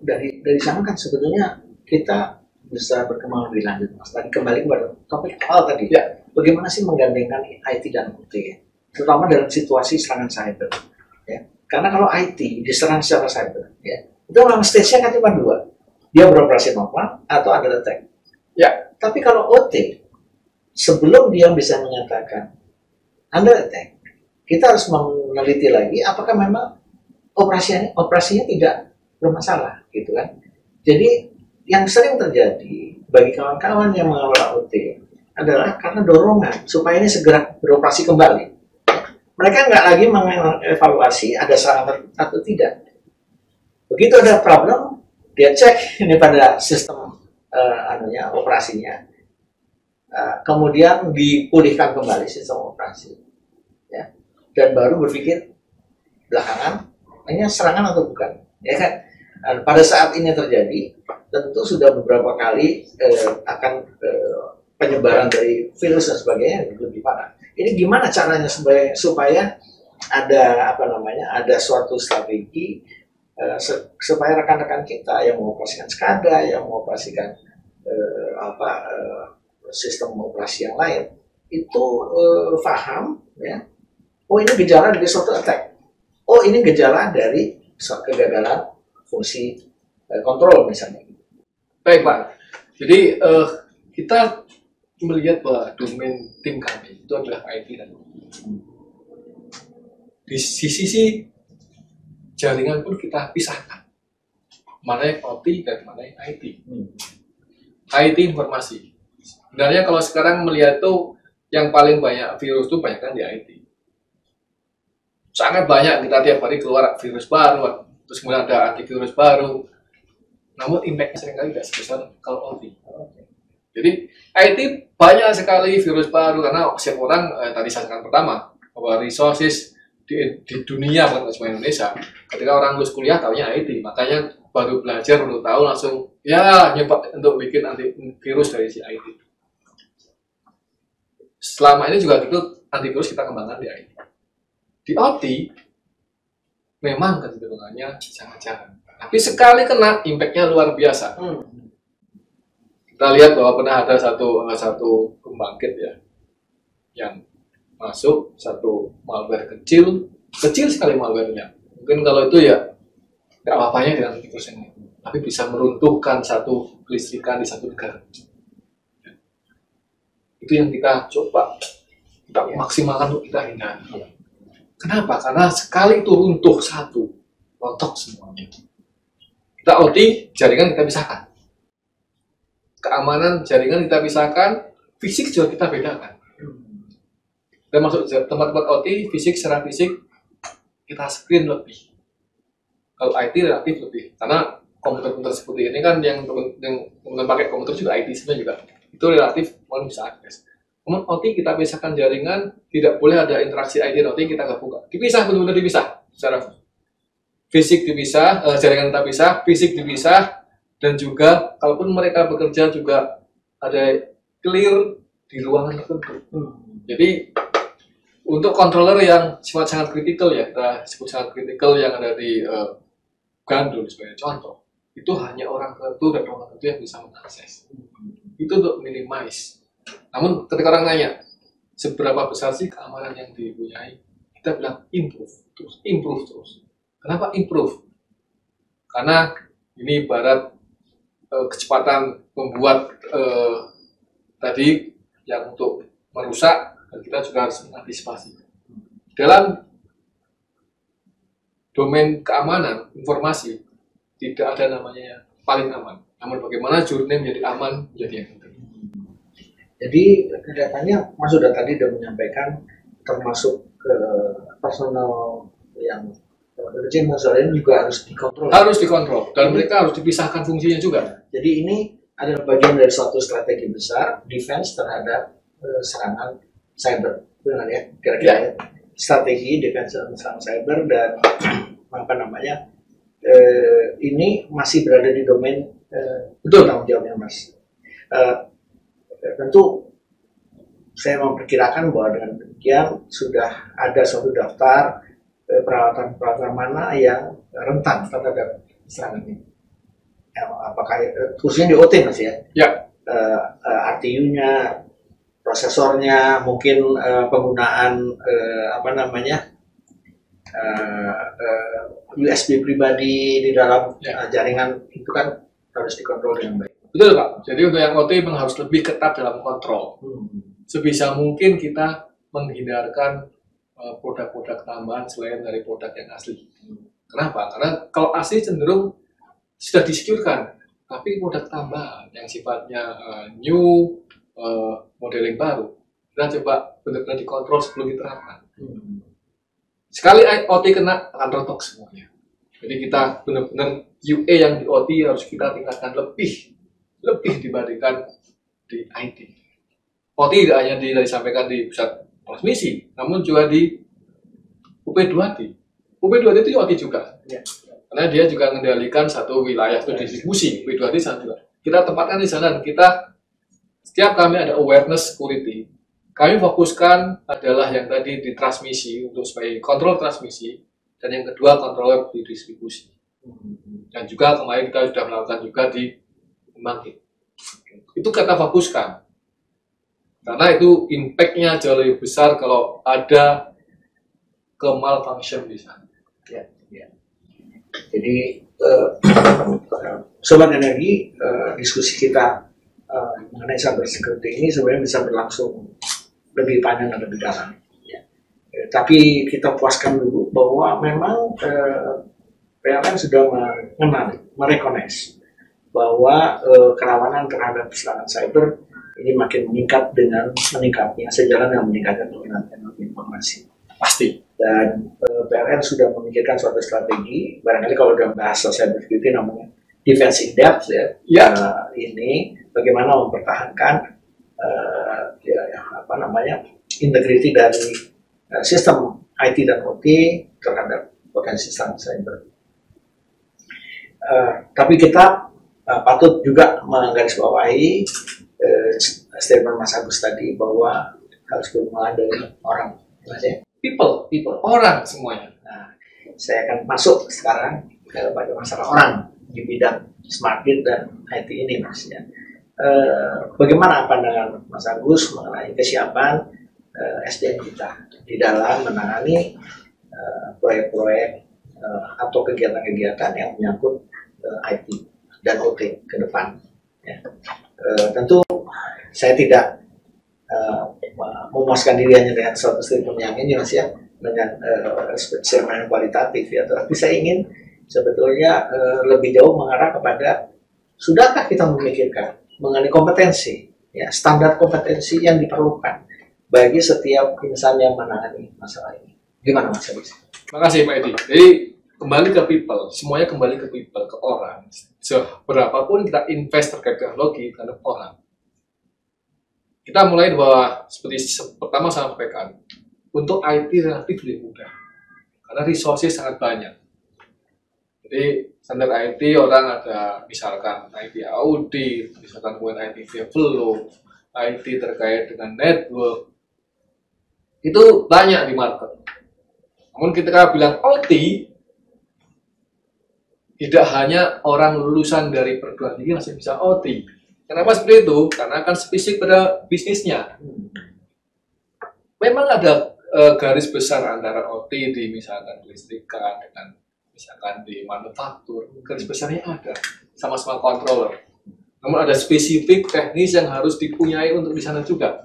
Dari sana kan sebetulnya kita bisa berkembang lebih lanjut, Mas. Tadi kembali kepada topik awal tadi. Ya. Bagaimana sih menggandengkan IT dan OT, terutama dalam situasi serangan cyber. Ya. Karena kalau IT diserang secara cyber, ya, itu memang stage-nya kan cuma dua. Dia beroperasi normal atau under attack. Ya. Tapi kalau OT, sebelum dia bisa menyatakan under attack, kita harus meneliti lagi apakah memang operasinya tidak bermasalah, gitu kan. Jadi yang sering terjadi bagi kawan-kawan yang mengelola OT adalah karena dorongan supaya ini segera beroperasi kembali. Mereka nggak lagi mengevaluasi ada serangan atau tidak. Begitu ada problem, dia cek ini pada sistem operasinya, kemudian dipulihkan kembali sistem operasi, ya, dan baru berpikir belakangan ini serangan atau bukan, ya kan? Pada saat ini terjadi, tentu sudah beberapa kali akan penyebaran dari virus dan sebagainya lebih parah. Ini gimana caranya supaya ada suatu strategi supaya rekan-rekan kita yang mengoperasikan SCADA, yang mengoperasikan sistem operasi yang lain itu paham, ya. Oh, ini gejala dari suatu attack. Oh, ini gejala dari kegagalan fungsi kontrol misalnya. Baik Pak. Jadi kita melihat bahwa domain tim kami itu adalah IT dan di sisi jaringan pun kita pisahkan mana yang OT dan mana yang IT. IT informasi. Sebenarnya kalau sekarang melihat tuh yang paling banyak virus tuh banyak kan di IT. Sangat banyak, kita tiap hari keluar virus baru, terus kemudian ada antivirus baru. Namun impact-nya seringkali tidak sebesar kalau OT. Jadi IT banyak sekali virus baru karena setiap orang tadi saya katakan pertama bahwa resources di dunia bukan cuma Indonesia. Ketika orang lulus kuliah tahunya IT, makanya baru belajar baru tahu langsung ya nyoba untuk bikin antivirus dari si IT. Selama ini juga gitu antivirus kita kembangkan di IT. Di OT memang kecenderungannya sangat jarang. Tapi sekali kena impact-nya luar biasa. Kita lihat bahwa pernah ada satu pembangkit ya yang masuk satu malware kecil sekali malware-nya. Mungkin kalau itu ya nggak apa-apanya dengan virus ini, tapi bisa meruntuhkan satu kelistrikan di satu negara. Itu yang kita coba kita maksimalkan untuk kita hindari. Kenapa? Karena sekali itu runtuh satu, rontok semuanya. Kita OT, jaringan kita pisahkan. Keamanan jaringan kita pisahkan, fisik juga kita bedakan. Dan masuk tempat-tempat OT, fisik secara fisik kita screen lebih. Kalau IT relatif lebih, karena komputer-komputer seperti ini kan yang pakai komputer juga IT sebenarnya juga. Itu relatif paling bisa akses. Namun OT kita pisahkan jaringan, tidak boleh ada interaksi ID dan OT kita nggak buka. Dipisah, benar-benar dipisah. Secara fisik dipisah, jaringan kita pisah, fisik dipisah, dan juga kalaupun mereka bekerja juga ada clear di ruangan tertentu. Jadi untuk controller yang sangat kritikal ya, kita sebut sangat kritikal yang ada di Gandul sebagai contoh, itu hanya orang tertentu dan orang tertentu yang bisa mengakses. Itu untuk minimize. Namun ketika orang nanya, seberapa besar sih keamanan yang dipunyai? Kita bilang improve terus. Kenapa improve? Karena ini ibarat kecepatan membuat tadi yang untuk merusak, dan kita juga harus mengantisipasi. Dalam domain keamanan informasi, tidak ada namanya paling aman. Namun bagaimana journey menjadi aman, menjadi yang penting. Jadi kelihatannya Mas sudah tadi sudah menyampaikan termasuk personal yang masalah ini juga harus dikontrol. Harus dikontrol dan mereka harus dipisahkan fungsinya juga. Jadi ini adalah bagian dari suatu strategi besar defense terhadap serangan cyber, benar ya? Kira-kira ya. Strategi defense serangan cyber dan apa namanya ini masih berada di domain betul tanggung jawabnya Mas. Tentu saya memperkirakan bahwa dengan demikian sudah ada suatu daftar peralatan-peralatan mana yang rentan terhadap serangan ini. Apakah khususnya di OT Mas ya? Ya. RTU-nya, prosesornya, mungkin penggunaan USB pribadi di dalam jaringan itu kan harus dikontrol dengan baik. Betul Pak. Jadi untuk yang OT memang harus lebih ketat dalam kontrol. Sebisa mungkin kita menghindarkan produk-produk tambahan selain dari produk yang asli. Kenapa? Karena kalau asli cenderung sudah di-secure-kan, tapi produk tambahan yang sifatnya new, modeling baru, kita coba benar-benar dikontrol sebelum diterapkan. Sekali OT kena, akan rontok semuanya. Jadi kita benar-benar UA yang di OT harus kita tingkatkan lebih dibandingkan di IT. OT tidak hanya disampaikan di pusat transmisi, namun juga di UP2D. UP2D itu OT juga. Ya. Karena dia juga mengendalikan satu wilayah itu distribusi. UP2D sana juga. Kita tempatkan di sana dan kita setiap kami ada awareness security. Kami fokuskan adalah yang tadi di transmisi untuk sebagai kontrol transmisi dan yang kedua kontroler di distribusi. Dan juga kemarin kita sudah melakukan juga di pembangkit. Itu kita fokuskan. Karena itu impact-nya jauh lebih besar kalau ada kemalfunction di sana. Ya. Jadi Sobat Energi, diskusi kita mengenai cyber security ini sebenarnya bisa berlangsung lebih panjang dan lebih dalam. Ya. Tapi kita puaskan dulu bahwa memang PLN sudah merecognize bahwa kerawanan terhadap serangan cyber ini makin meningkat dengan meningkatnya sejalan dengan meningkatnya penggunaan teknologi informasi. Pasti. Dan PLN sudah memikirkan suatu strategi, barangkali kalau dalam bahasa cyber security namanya defense in depth ya. Ini bagaimana mempertahankan integrity dari sistem IT dan OT terhadap potensi serangan cyber. Tapi kita patut juga menggarisbawahi statement Mas Agus tadi bahwa harus bermula dari orang, people, orang semuanya. Nah, saya akan masuk sekarang kepada masalah orang di bidang smart grid dan IT ini, Mas. Ya. Bagaimana pandangan Mas Agus mengenai kesiapan SDM kita di dalam menangani proyek-proyek atau kegiatan-kegiatan yang menyangkut IT dan OT ke depan. Ya. Tentu saya tidak memuaskan diri hanya dengan suatu statement yang ini Mas ya, dengan statement kualitatif ya, tapi saya ingin sebetulnya lebih jauh mengarah kepada sudahkah kita memikirkan mengenai kompetensi ya, standar kompetensi yang diperlukan bagi setiap insan yang menangani masalah ini. Gimana Mas Agus? Terima kasih Pak Edi. Jadi kembali ke people, semuanya kembali ke people, ke orang. Seberapapun kita invest terkait teknologi terhadap orang, kita mulai bahwa seperti pertama saya sampaikan, untuk IT relatif lebih mudah karena resources sangat banyak. Jadi standar IT orang ada misalkan IT audit, misalkan kemudian IT develop, IT terkait dengan network, itu banyak di market. Namun ketika bilang OT, tidak hanya orang lulusan dari perguruan tinggi masih bisa OT. Kenapa seperti itu? Karena akan spesifik pada bisnisnya. Memang ada garis besar antara OT di misalkan kelistrikan dengan misalkan di manufaktur. Garis besarnya ada, sama-sama controller. Namun ada spesifik teknis yang harus dipunyai untuk di sana juga.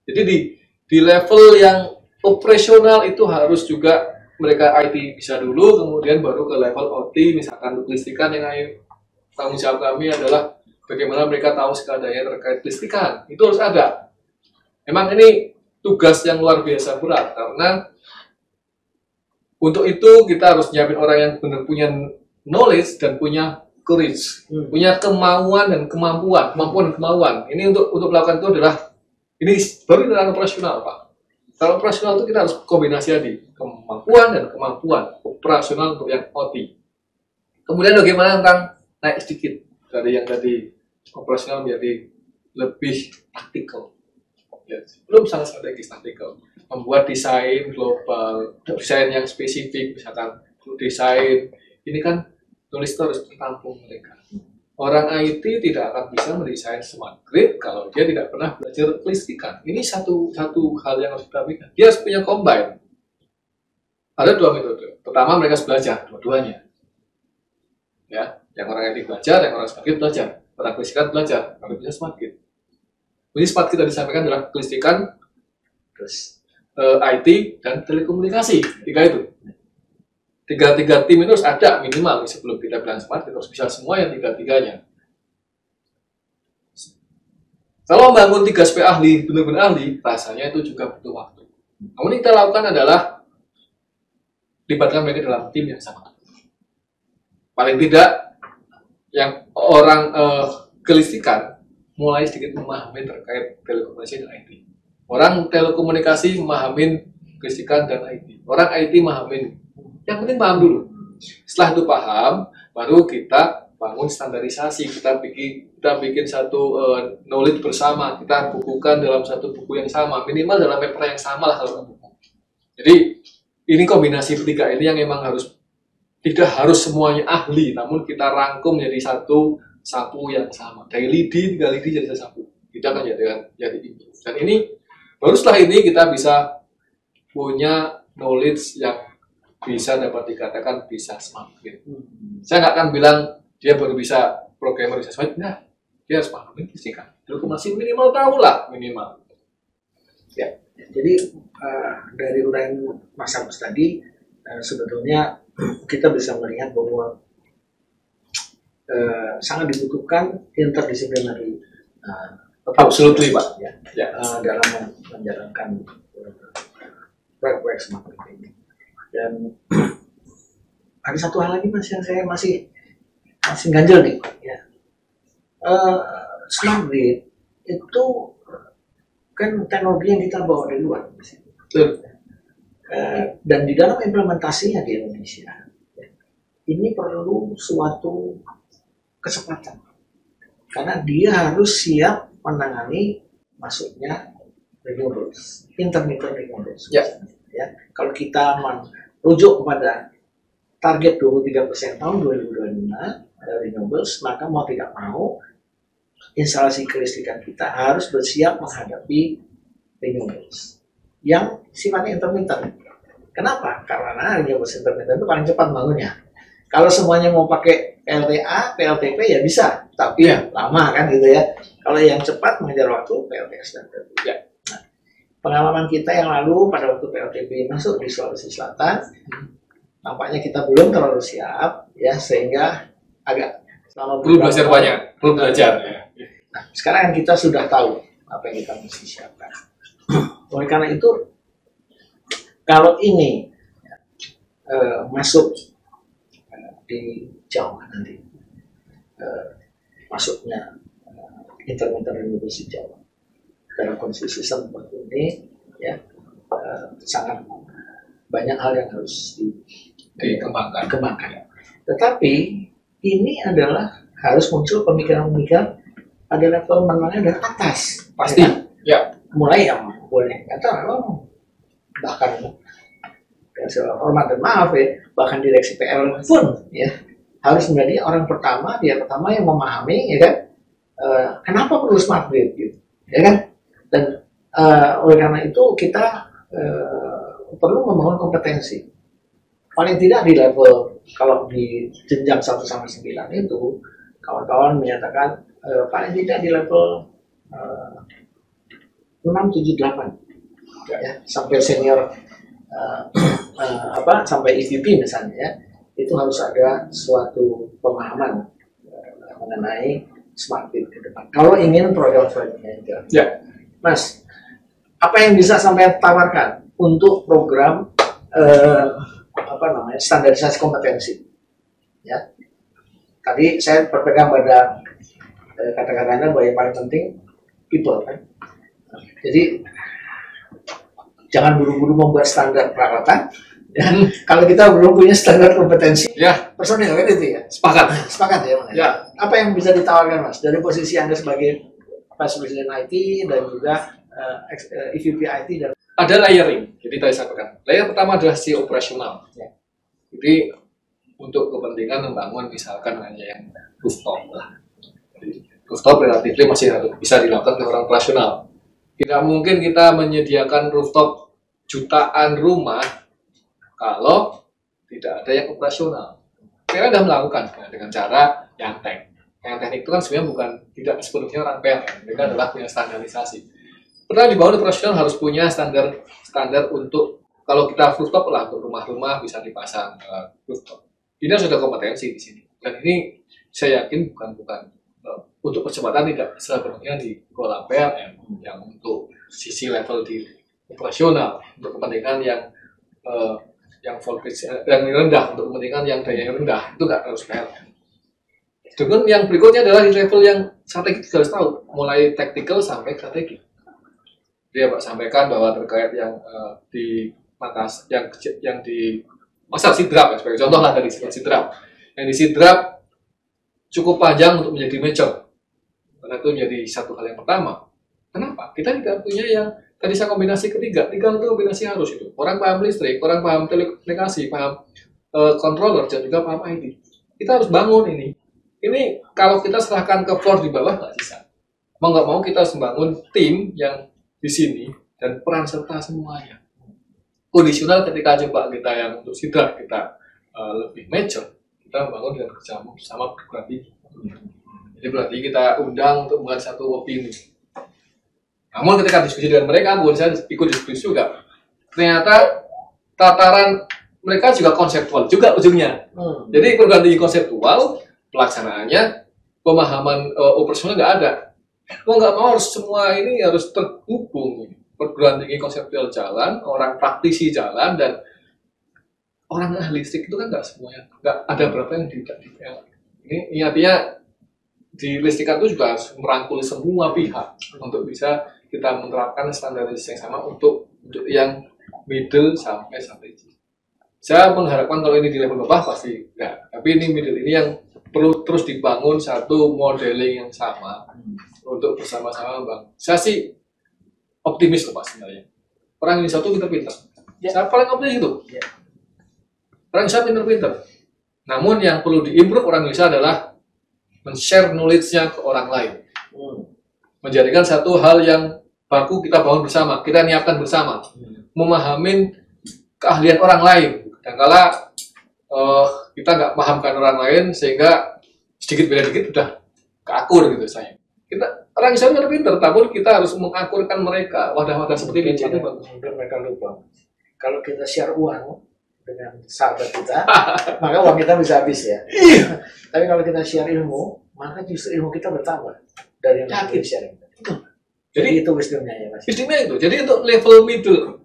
Jadi di level yang operasional itu harus juga mereka IT bisa dulu, kemudian baru ke level OT, misalkan kelistrikan yang tanggung jawab kami adalah bagaimana mereka tahu sekadanya terkait kelistrikan. Itu harus ada. Memang ini tugas yang luar biasa berat, karena untuk itu kita harus nyiapin orang yang benar punya knowledge dan punya courage, punya kemauan dan kemampuan. Ini untuk melakukan itu adalah, ini baru dalam operasional, Pak. Kalau operasional itu kita harus kombinasi tadi, kemampuan dan kemampuan operasional untuk yang OT. Kemudian bagaimana tentang naik sedikit dari yang tadi operasional menjadi lebih taktikal. Ya, belum sangat strategis taktikal. Membuat desain global, desain yang spesifik, misalkan desain, ini kan tulis harus tertampung mereka. Orang IT tidak akan bisa mendesain smart grid kalau dia tidak pernah belajar kelistrikan. Ini satu hal yang harus diperhatikan. Dia harus punya combine. Ada dua metode. Pertama, mereka harus belajar dua-duanya. Ya, yang orang IT belajar, yang orang smart grid belajar. Orang kelistrikan belajar, kalau bisa smart grid. Jadi smart grid yang disampaikan adalah kelistrikan, terus IT dan telekomunikasi. Tiga itu. Tiga tim itu harus ada minimal sebelum kita bilang smart, kita harus bisa semua yang tiga-tiganya. Kalau membangun 3 SP ahli, benar-benar ahli, rasanya itu juga butuh waktu. Namun yang kita lakukan adalah libatkan mereka dalam tim yang sama. Paling tidak yang orang kelistrikan mulai sedikit memahami terkait telekomunikasi dan IT. Orang telekomunikasi memahami kelistrikan dan IT. Orang IT memahami. Yang penting paham dulu. Setelah itu paham, baru kita bangun standarisasi. Kita bikin satu knowledge bersama. Kita bukukan dalam satu buku yang sama. Minimal dalam paper yang sama lah kalau buku. Jadi ini kombinasi ketiga ini yang memang tidak harus semuanya ahli, namun kita rangkum menjadi satu yang sama. Dari lidi, 3 lidi jadi satu. Kita akan jadi itu. Dan ini baru setelah ini kita bisa punya knowledge yang bisa dapat dikatakan bisa smart grid. Saya nggak akan bilang dia baru bisa programmer bisa smart, nah dia harus paham kelistrikan. Dulu masih minimal tahu lah minimal. Ya, jadi dari uraian Mas Agus tadi sebetulnya kita bisa melihat bahwa sangat dibutuhkan interdisciplinary Absolutely, Pak. Ya. Dalam menjalankan proyek smart grid ini. Dan ada satu hal lagi Mas yang saya masih ganjel nih, ya. Smart grid itu kan teknologi yang kita bawa dari luar, dan di dalam implementasinya di Indonesia ini perlu suatu kecepatan karena dia harus siap menangani masuknya renewables, intermittent renewables. Ya. Kalau kita rujuk kepada target 23% tahun 2025 renewables, maka mau tidak mau instalasi kelistrikan kita harus bersiap menghadapi renewables yang sifatnya intermittent. Kenapa? Karena renewables intermittent itu paling cepat bangunnya. Kalau semuanya mau pakai PLTA, PLTP ya bisa, tapi lama kan gitu ya. Kalau yang cepat mengejar waktu PLTS dan PLTP. Ya. Pengalaman kita yang lalu pada waktu PLTP masuk di Sulawesi Selatan, nampaknya kita belum terlalu siap, ya, sehingga agak perlu belajar banyak, perlu belajar. Nah, sekarang kita sudah tahu apa yang kita mesti siapkan. Oleh karena itu, kalau ini masuk di Jawa nanti, masuknya intermittent renewables di Jawa, dalam kondisi sistem seperti ini ya sangat banyak hal yang harus dikembangkan. Tetapi ini adalah harus muncul pemikiran-pemikiran pada level menengah dan atas. Pasti. Ya. Mulai yang boleh kata bahkan hormat dan maaf ya, bahkan direksi PLN pun ya harus menjadi orang pertama, dia pertama yang memahami ya kan kenapa perlu smart grid gitu, ya kan? Dan oleh karena itu kita perlu membangun kompetensi. Paling tidak di level kalau di jenjang 1 sampai 9 itu kawan-kawan menyatakan paling tidak di level 6, 7, 8 ya, sampai senior sampai EVP misalnya ya, itu harus ada suatu pemahaman mengenai smart grid ke depan. Kalau ingin program-programnya ya, Mas, apa yang bisa sampai tawarkan untuk program standarisasi kompetensi? Ya, tadi saya berpegang pada kata-katanya bahwa yang paling penting people kan. Jadi jangan buru-buru membuat standar peralatan. Ya. Kalau kita belum punya standar kompetensi, ya, personil kan itu ya. Sepakat Ya, Mas. Ya. Apa yang bisa ditawarkan Mas dari posisi Anda sebagai Vice President IT dan juga EVP IT dan ada layering. Jadi tadi saya sampaikan. Layer pertama adalah si operasional. Ya. Jadi untuk kepentingan membangun misalkan hanya yang rooftop lah. Jadi, rooftop relatif masih bisa dilakukan ke orang operasional. Tidak mungkin kita menyediakan rooftop jutaan rumah kalau tidak ada yang operasional. Kita sudah melakukan dengan cara yang teknik. Yang teknik itu kan sebenarnya tidak sepenuhnya orang PLN. Mereka adalah punya standarisasi. Pertama dibangun operasional harus punya standar untuk kalau kita rooftop lah untuk rumah-rumah bisa dipasang rooftop. Ini harus ada kompetensi di sini. Dan ini saya yakin bukan untuk percepatan tidak sepenuhnya di gola PLN yang untuk sisi level di operasional untuk kepentingan yang voltage yang rendah, untuk kepentingan yang daya rendah itu nggak harus PLN. Dengan yang berikutnya adalah di level yang strategi harus tahu mulai tactical sampai strategi. Dia Pak sampaikan bahwa terkait yang di Makas yang di Masa Sidrap ya, sebagai contoh lah dari Sidrap. Yang di Sidrap cukup panjang untuk menjadi major. Karena itu menjadi satu hal yang pertama. Kenapa? Kita tidak punya yang tadi saya kombinasi ketiga. Tiga itu kombinasi harus itu. Orang paham listrik, orang paham telekomunikasi, paham controller, dan juga paham IT. Kita harus bangun ini. Ini kalau kita serahkan ke floor di bawah nggak bisa. Mau nggak mau kita harus membangun tim yang di sini dan peran serta semuanya. Kondisional ketika coba kita yang untuk sidra kita lebih major, kita membangun dengan kerjasama bersama perguruan tinggi. Jadi berarti kita undang untuk membuat satu opini. Namun ketika diskusi dengan mereka, bukan saya ikut diskusi juga. Ternyata tataran mereka juga konseptual juga ujungnya. Jadi perguruan tinggi konseptual, pelaksanaannya, pemahaman operasional nggak ada. Mau nggak mau harus semua ini harus terhubung. Perguruan tinggi konseptual jalan, orang praktisi jalan, dan orang ahli listrik itu kan nggak semuanya. Nggak ada berapa yang tidak di ini artinya di listrikan itu juga harus merangkul semua pihak untuk bisa kita menerapkan standarisasi yang sama untuk yang middle sampai strategis. Saya mengharapkan kalau ini di level bawah pasti enggak, tapi ini middle ini yang perlu terus dibangun satu modeling yang sama untuk bersama-sama bang. Saya sih optimis loh Pak sebenarnya. Orang Indonesia itu pinter-pinter. Ya. Saya paling optimis itu. Ya. Orang Indonesia pinter-pinter. Namun yang perlu diimprove orang Indonesia adalah men-share knowledge-nya ke orang lain. Menjadikan satu hal yang baku kita bangun bersama, kita niatkan bersama. Memahamin keahlian orang lain. Dan kala kita nggak pahamkan orang lain, sehingga sedikit beda dikit udah keakur gitu saya. Orang Indonesia pinter, namun kita harus mengakurkan mereka. Wadah-wadah seperti ini. Mungkin mereka lupa. Kalau kita share uang dengan sahabat kita, maka uang kita bisa habis ya. Tapi kalau kita share ilmu, maka justru ilmu kita bertambah dari yang kita share. Jadi itu wisdomnya ya Mas. Wisdomnya itu. Jadi untuk level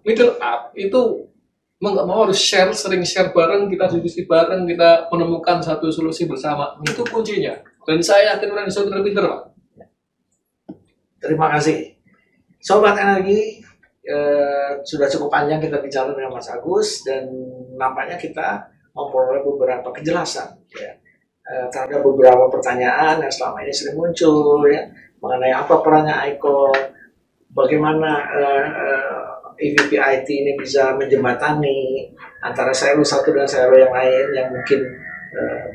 middle up itu mau nggak mau harus sering share bareng, kita diskusi bareng, kita menemukan satu solusi bersama. Itu kuncinya. Dan saya yakin orang Indonesia pinter-pinter Pak. Terima kasih. Sobat Energi, sudah cukup panjang kita bicara dengan Mas Agus dan nampaknya kita memperoleh beberapa kejelasan ya, terhadap beberapa pertanyaan yang selama ini sering muncul ya, mengenai apa perannya ICO, bagaimana EVP IT ini bisa menjembatani antara silo satu dan silo yang lain yang mungkin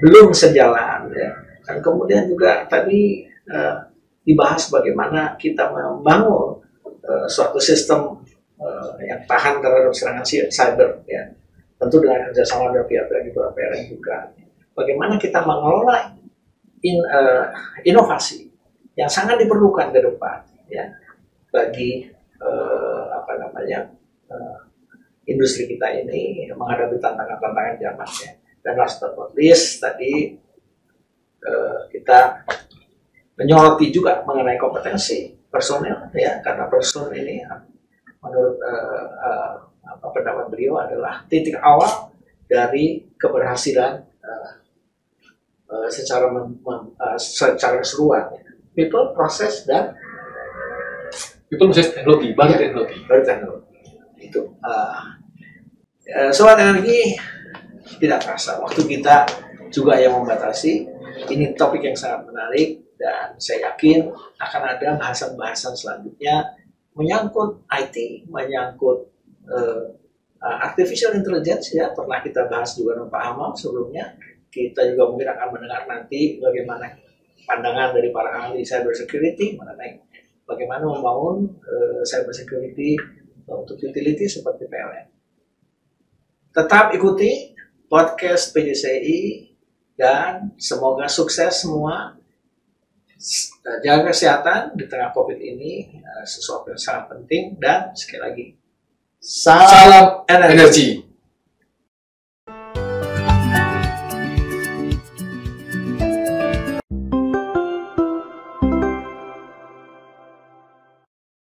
belum sejalan ya. Dan kemudian juga tadi dibahas bagaimana kita membangun suatu sistem yang tahan terhadap serangan cyber ya, tentu dengan kerjasama dari pihak-pihak PLN juga. Bagaimana kita mengelola inovasi yang sangat diperlukan ke depan ya bagi industri kita ini menghadapi tantangan-tantangan zamannya. Dan last but not least tadi kita menyoroti juga mengenai kompetensi personel ya, karena personel ini menurut pendapat beliau adalah titik awal dari keberhasilan secara keseluruhan. People, proses, dan teknologi, baru teknologi. Itu Sobat Energi, tidak terasa waktu kita juga yang membatasi. Ini topik yang sangat menarik dan saya yakin akan ada bahasan-bahasan selanjutnya menyangkut IT, menyangkut artificial intelligence ya, pernah kita bahas juga dengan Pak Amal sebelumnya. Kita juga mungkin akan mendengar nanti bagaimana pandangan dari para ahli cyber security mengenai bagaimana membangun cyber security untuk utility seperti PLN. Tetap ikuti podcast PJCI dan semoga sukses semua. Jaga kesehatan di tengah COVID ini, sesuatu yang sangat penting, dan sekali lagi salam energi.